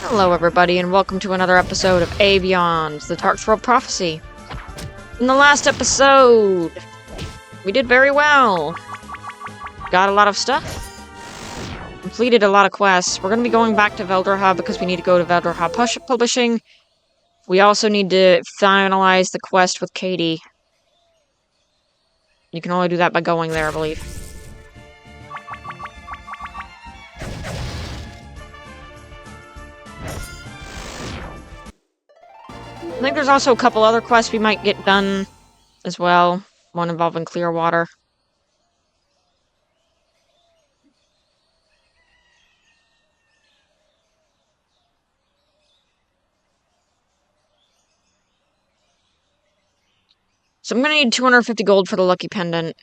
Hello everybody, and welcome to another episode of Aveyond The Darkthrop Prophecy. In the last episode, we did very well. Got a lot of stuff. Completed a lot of quests. We're going to be going back to Veldorha because we need to go to Veldorha Publishing. We also need to finalize the quest with Katie. You can only do that by going there, I believe. I think there's also a couple other quests we might get done as well. One involving Clearwater. So I'm gonna need 250 gold for the lucky pendant.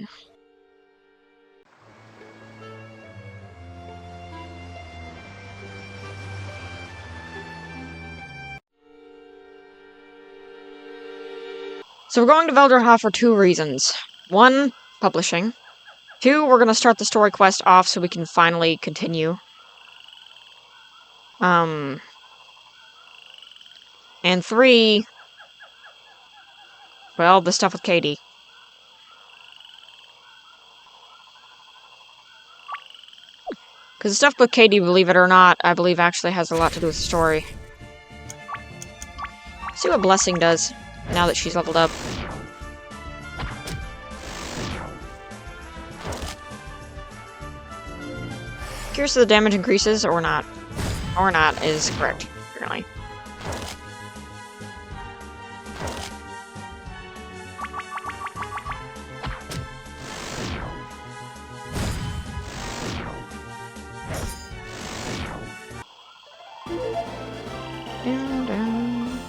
So we're going to Veldorha for two reasons. One, publishing. Two, we're gonna start the story quest off so we can finally continue. And three, well, the stuff with Katie. Because the stuff with Katie, believe it or not, I believe actually has a lot to do with the story. See what Blessing does, now that she's leveled up. Curious if the damage increases, or not. Or not is correct, apparently. Down, down.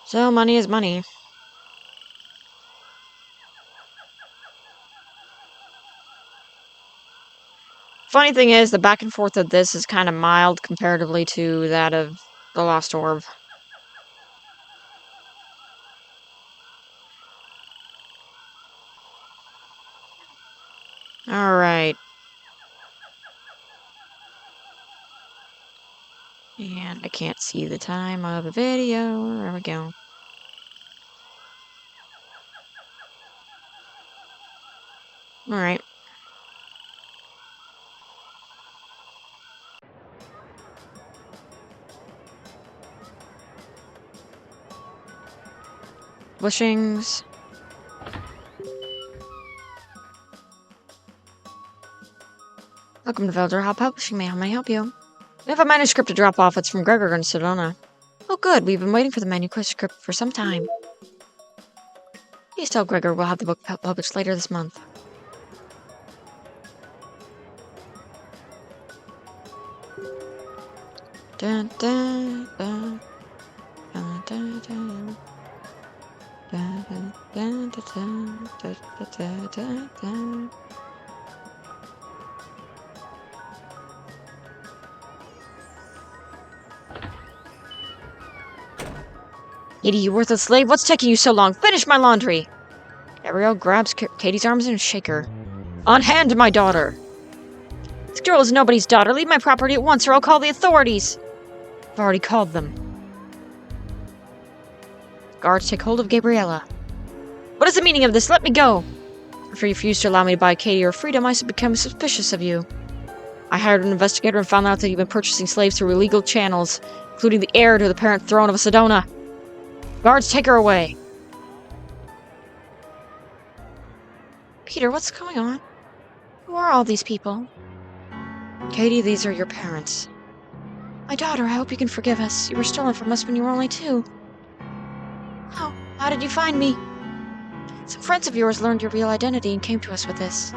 So, money is money. Funny thing is, the back and forth of this is kind of mild comparatively to that of the Lost Orb. Alright. And I can't see the time of the video. There we go. Alright. Bushings. Welcome to Veldorha Publishing. May I help you? We have a manuscript to drop off. It's from Gregor in Sedona. Oh, good. We've been waiting for the manuscript for some time. Please tell Gregor we'll have the book published later this month. Dun, dun, dun. Dun, dun, dun. Dun, dun, dun, dun, dun, dun, dun, dun. Katie, you worthless slave, what's taking you so long? Finish my laundry! Gabrielle grabs Katie's arms and shakes her. Unhand my daughter! This girl is nobody's daughter. Leave my property at once or I'll call the authorities! I've already called them. Guards take hold of Gabriella. What is the meaning of this? Let me go! If you refuse to allow me to buy Katie your freedom, I become suspicious of you. I hired an investigator and found out that you've been purchasing slaves through illegal channels, including the heir to the parent throne of Sedona. Guards, take her away! Peter, what's going on? Who are all these people? Katie, these are your parents. My daughter, I hope you can forgive us. You were stolen from us when you were only 2. Oh, how did you find me? Some friends of yours learned your real identity and came to us with this.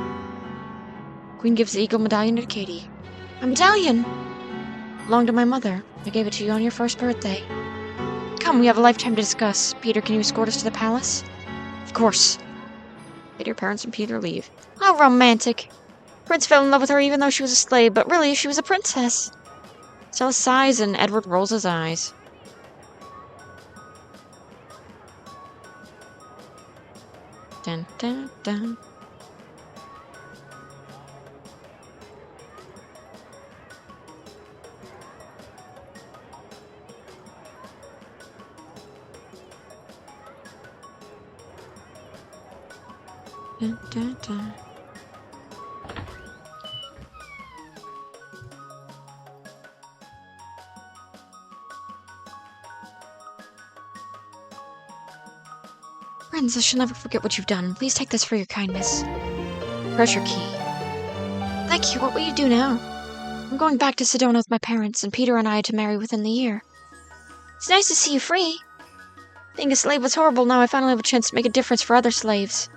Queen gives the eagle medallion to Katie. A medallion? Belonged to my mother. I gave it to you on your first birthday. Come, we have a lifetime to discuss. Peter, can you escort us to the palace? Of course. Peter, parents, and Peter leave. How romantic. Prince fell in love with her even though she was a slave, but really, she was a princess. Stella sighs and Edward rolls his eyes. Dun, dun, dun. Dun, dun, dun. Friends, I shall never forget what you've done. Please take this for your kindness. Treasure key. Thank you. What will you do now? I'm going back to Sedona with my parents, and Peter and I are to marry within the year. It's nice to see you free. Being a slave was horrible. Now I finally have a chance to make a difference for other slaves.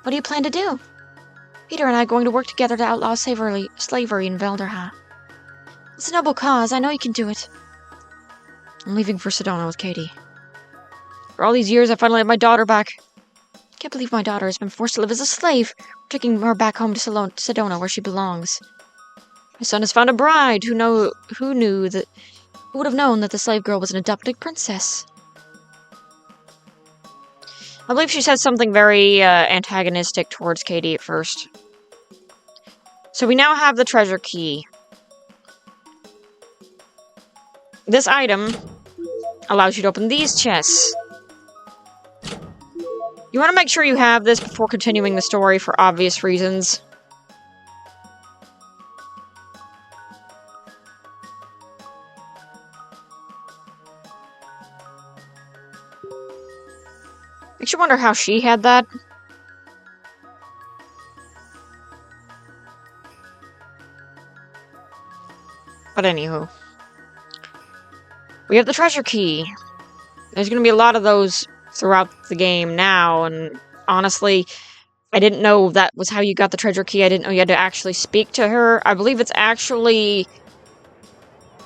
What do you plan to do? Peter and I are going to work together to outlaw slavery in Velderha. It's a noble cause. I know you can do it. I'm leaving for Sedona with Katie. For all these years, I finally have my daughter back. I can't believe my daughter has been forced to live as a slave. We're taking her back home to Sedona, where she belongs. My son has found a bride who would have known that the slave girl was an adopted princess. I believe she said something very antagonistic towards Katie at first. So we now have the treasure key. This item allows you to open these chests. You want to make sure you have this before continuing the story for obvious reasons. Makes you wonder how she had that. But anywho. We have the treasure key. There's going to be a lot of those throughout the game now, and honestly, I didn't know that was how you got the treasure key. I didn't know you had to actually speak to her. I believe it's actually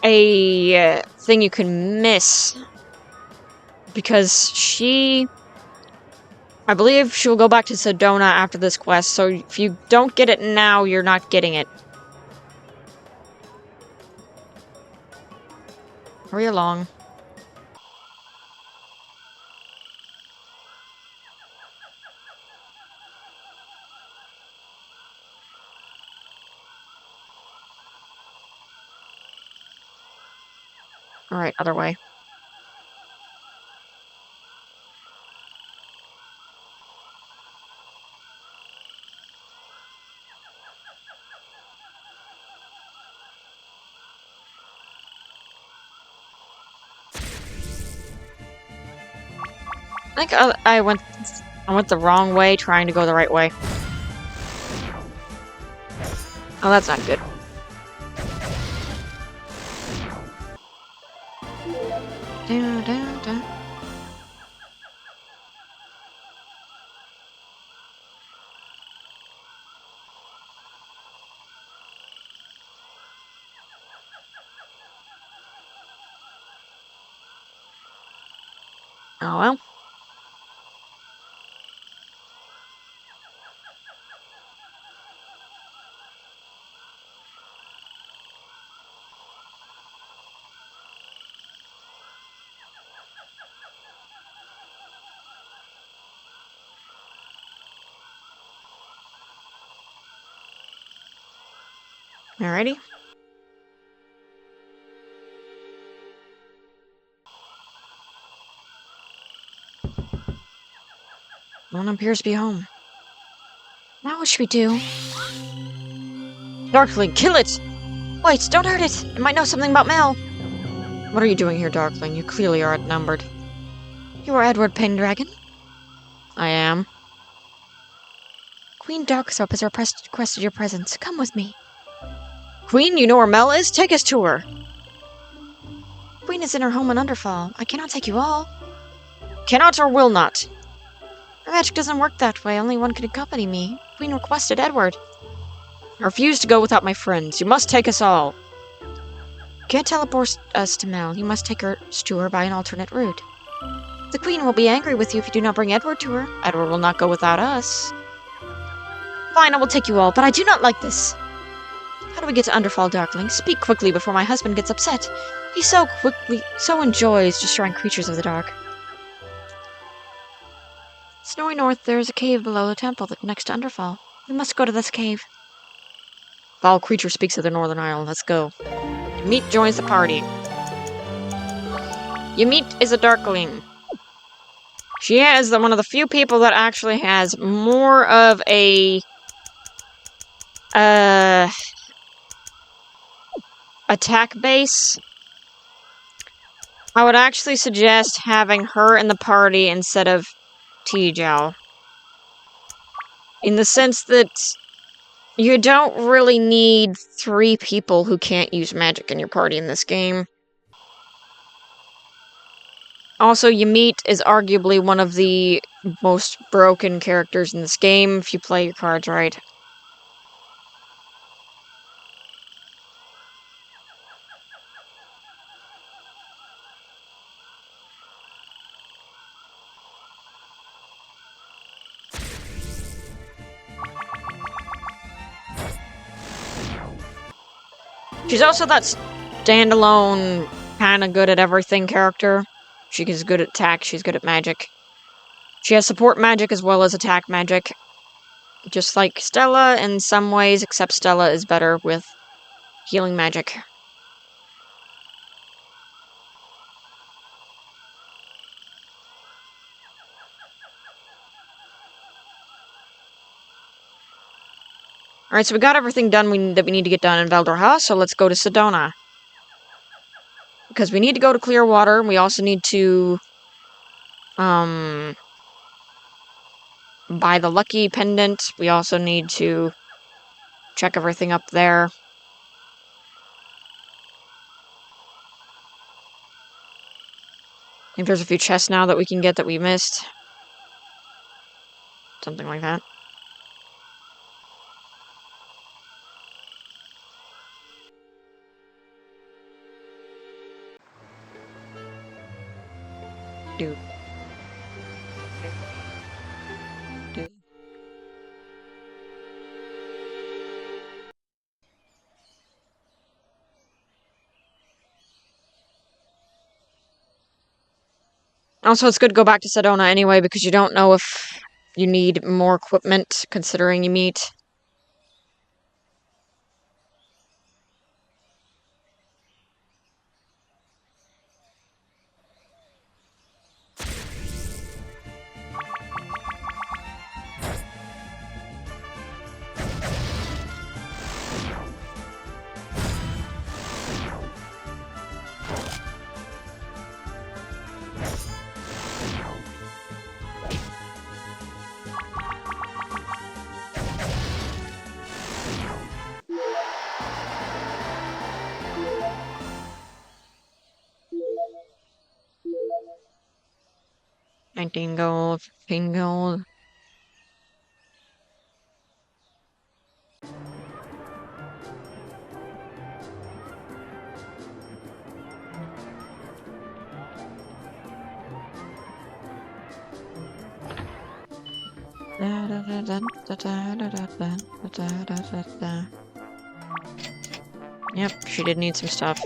a thing you can miss. Because I believe she'll go back to Sedona after this quest, so if you don't get it now, you're not getting it. Hurry along. Alright, other way. I think I went the wrong way, trying to go the right way. Oh, that's not good. Down, down, down. Oh well. Alrighty. No one appears to be home. Now what should we do? Darkling, kill it! Wait, don't hurt it! It might know something about Mel! What are you doing here, Darkling? You clearly are outnumbered. You are Edward Pendragon? I am. Queen Darkthrop has requested your presence. Come with me. Queen, you know where Mel is? Take us to her! Queen is in her home in Underfall. I cannot take you all. Cannot or will not? My magic doesn't work that way. Only one can accompany me. Queen requested Edward. I refuse to go without my friends. You must take us all. You can't teleport us to Mel. You must take us to her by an alternate route. The Queen will be angry with you if you do not bring Edward to her. Edward will not go without us. Fine, I will take you all, but I do not like this. How do we get to Underfall, Darkling? Speak quickly before my husband gets upset. He so enjoys destroying creatures of the dark. Snowy North, there is a cave below the temple next to Underfall. We must go to this cave. Foul creature speaks of the Northern Isle. Let's go. Ymit joins the party. Ymit is a Darkling. She is one of the few people that actually has more of a attack base. I would actually suggest having her in the party instead of T-Gel. In the sense that you don't really need 3 people who can't use magic in your party in this game. Also, Ymit is arguably one of the most broken characters in this game if you play your cards right. She's also that standalone, kinda good at everything character. She's good at attack, she's good at magic. She has support magic as well as attack magic. Just like Stella in some ways, except Stella is better with healing magic. Alright, so we got everything done that we need to get done in Veldorha, so let's go to Sedona. Because we need to go to Clearwater, and we also need to buy the Lucky Pendant. We also need to check everything up there. I think there's a few chests now that we can get that we missed. Something like that. Dude. Dude. Also, it's good to go back to Sedona anyway, because you don't know if you need more equipment, considering you meet. $19 gold, $15 gold. Yep, she did need some stuff.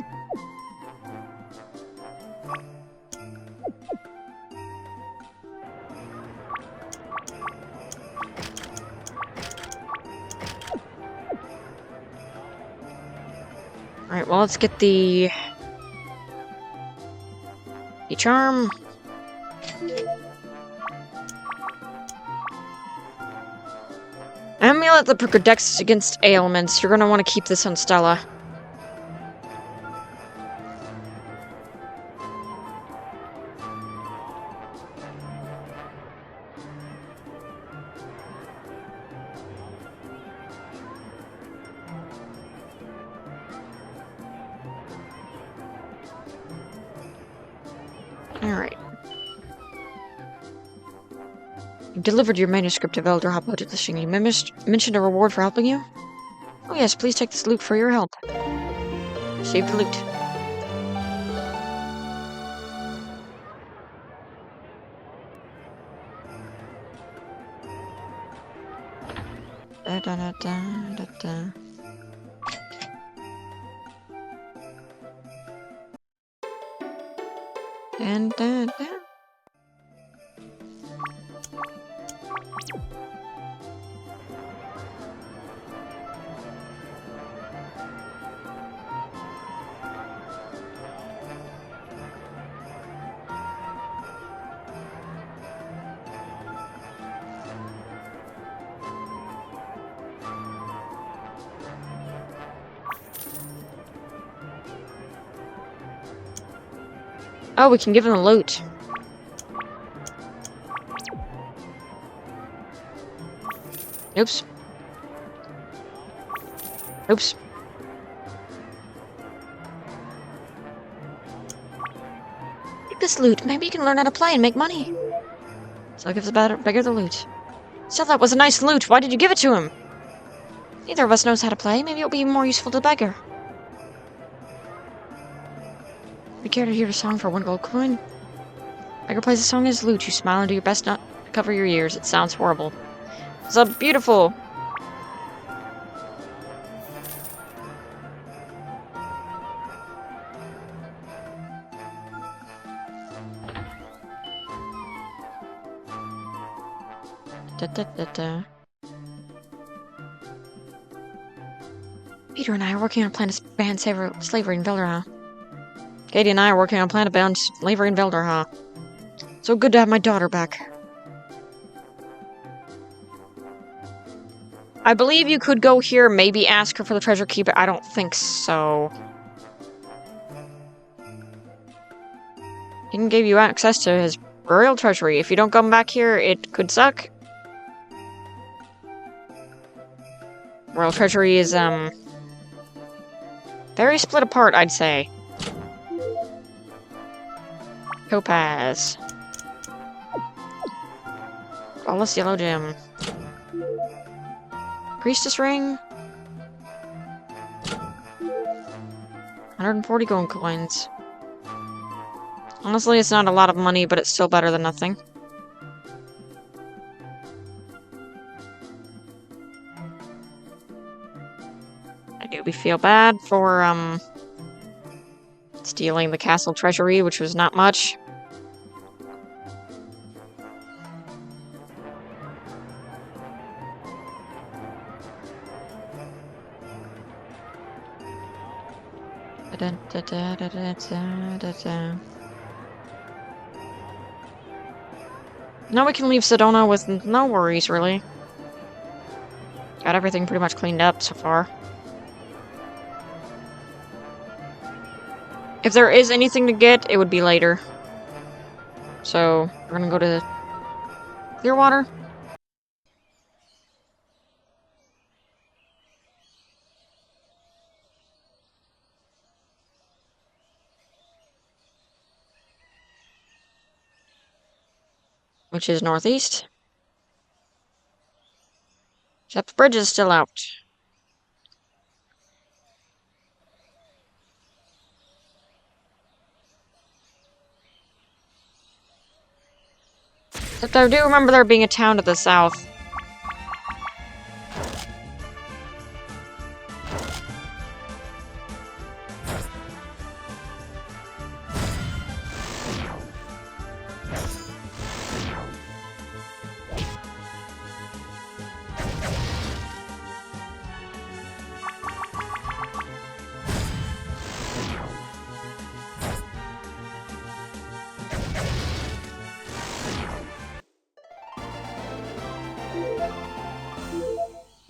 Alright, well, let's get the charm. Amulet that protects against ailments. You're gonna want to keep this on Stella. Alright. You've delivered your manuscript to Veldorha publishing. You mentioned a reward for helping you? Oh yes, please take this loot for your help. Save the loot. Da da da da da da. And da da. Oh, we can give him the loot. Oops. Oops. Take this loot. Maybe you can learn how to play and make money. So give the beggar the loot. Still, that was a nice loot. Why did you give it to him? Neither of us knows how to play. Maybe it'll be more useful to the beggar. Would you care to hear a song for 1 gold coin? Beggar plays a song in his lute. You smile and do your best not to cover your ears. It sounds horrible. It's a beautiful. Da. Peter and I are working on a plan to ban slavery in Velderha. Katie and I are working on a plan to ban slavery in Velderha. So good to have my daughter back. I believe you could go here, maybe ask her for the treasure key, but I don't think so. He can give you access to his royal treasury. If you don't come back here, it could suck. Royal treasury is, very split apart, I'd say. Topaz. Flawless yellow gem. Priestess ring. 140 gold coins. Honestly, it's not a lot of money, but it's still better than nothing. I do feel bad for, stealing the castle treasury, which was not much. Now we can leave Sedona with no worries, really. Got everything pretty much cleaned up so far. If there is anything to get, it would be later. So, we're gonna go to Clearwater. Which is northeast. Except the bridge is still out. Except I do remember there being a town to the south.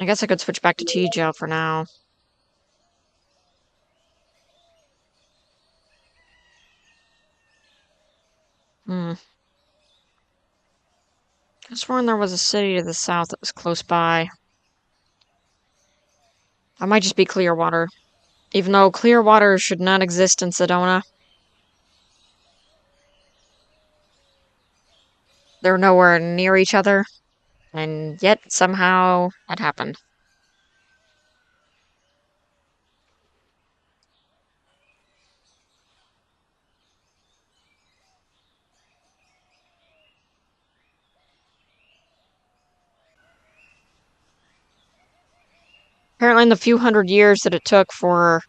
I guess I could switch back to T-Gel for now. I sworn there was a city to the south that was close by. That might just be Clearwater. Even though Clearwater should not exist in Sedona. They're nowhere near each other. And yet, somehow, that happened. Apparently in the few hundred years that it took for...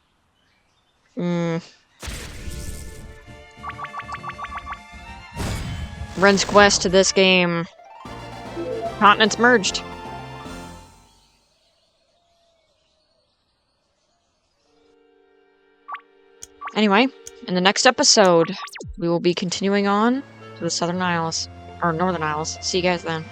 Ren's quest to this game... continents merged. Anyway, in the next episode, we will be continuing on to the Southern Isles. Or Northern Isles. See you guys then.